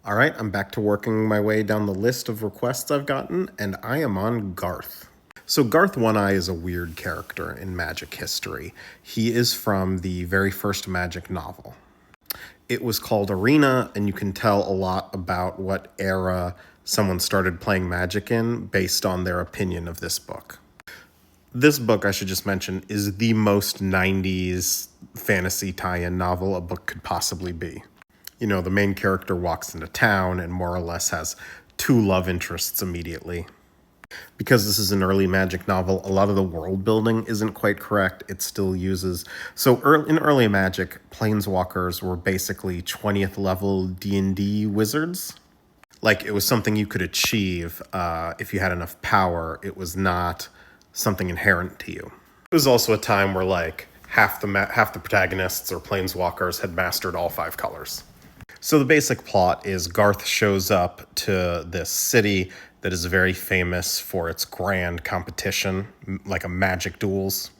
All right, I'm back to working my way down the list of requests I've gotten, and I am on Garth. So, Garth One-Eye is a weird character in Magic history. He is from the very first Magic novel. It was called Arena, and you can tell a lot about what era someone started playing Magic in based on their opinion of this book. This book, I should just mention, is the most 90s fantasy tie-in novel a book could possibly be. You know, the main character walks into town and more or less has two love interests immediately. Because this is an early Magic novel, a lot of the world building isn't quite correct. It still uses... So in early Magic, Planeswalkers were basically 20th level D&D wizards. Like, it was something you could achieve if you had enough power. It was not something inherent to you. It was also a time where, like, half the protagonists or Planeswalkers had mastered all 5 colors. So the basic plot is Garth shows up to this city that is very famous for its grand competition, like a magic duels.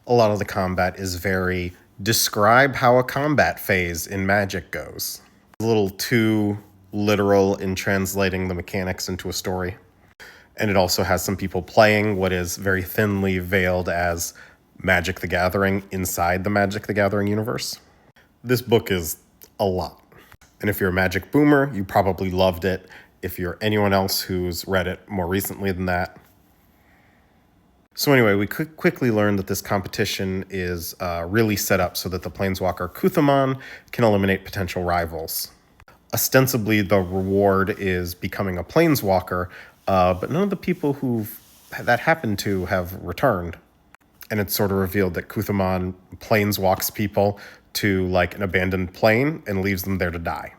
A lot of the combat is very describe how a combat phase in Magic goes. A little too literal in translating the mechanics into a story. And it also has some people playing what is very thinly veiled as Magic the Gathering inside the Magic the Gathering universe. This book is a lot. And if you're a Magic boomer, you probably loved it. If you're anyone else who's read it more recently than that. So anyway, we quickly learned that this competition is really set up so that the Planeswalker Kuthamon can eliminate potential rivals. Ostensibly, the reward is becoming a Planeswalker, but none of the people that happened to have returned. And it's sort of revealed that Kuthamon planeswalks people to like an abandoned plane and leaves them there to die.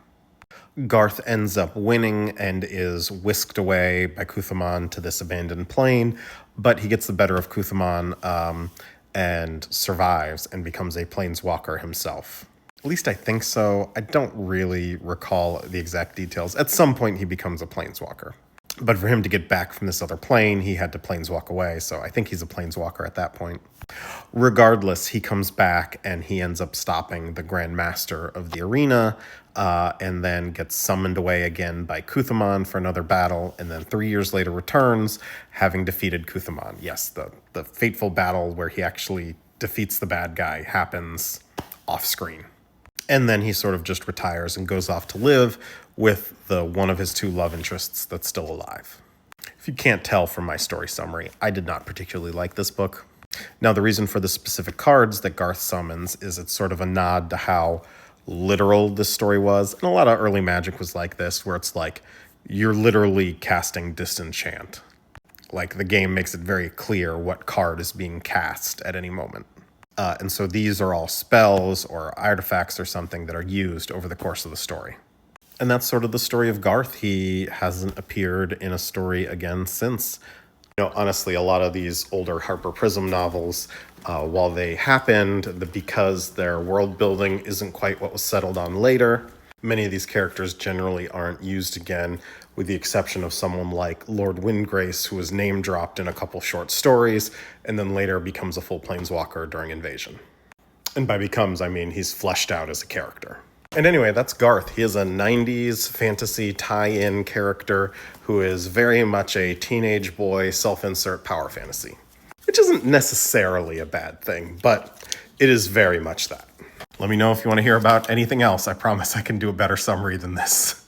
Garth ends up winning and is whisked away by Kuthamon to this abandoned plane, but he gets the better of Kuthamon and survives and becomes a planeswalker himself. At least I think so. I don't really recall the exact details. At some point, he becomes a planeswalker. But for him to get back from this other plane, he had to planeswalk away, so I think he's a planeswalker at that point. Regardless, he comes back and he ends up stopping the Grand Master of the arena, and then gets summoned away again by Kuthamon for another battle, and then 3 years later returns, having defeated Kuthamon. Yes, the fateful battle where he actually defeats the bad guy happens off-screen. And then he sort of just retires and goes off to live with one of his 2 love interests that's still alive. If you can't tell from my story summary, I did not particularly like this book. Now, the reason for the specific cards that Garth summons is it's sort of a nod to how literal this story was. And a lot of early Magic was like this, where it's like, you're literally casting Disenchant. Like, the game makes it very clear what card is being cast at any moment. And so these are all spells or artifacts or something that are used over the course of the story. And that's sort of the story of Garth. He hasn't appeared in a story again since. You know, honestly, a lot of these older Harper Prism novels, while they happened, because their world building isn't quite what was settled on later, many of these characters generally aren't used again, with the exception of someone like Lord Windgrace, who was name-dropped in a couple short stories, and then later becomes a full planeswalker during Invasion. And by becomes, I mean he's fleshed out as a character. And anyway, that's Garth. He is a 90s fantasy tie-in character who is very much a teenage boy self-insert power fantasy. Which isn't necessarily a bad thing, but it is very much that. Let me know if you want to hear about anything else. I promise I can do a better summary than this.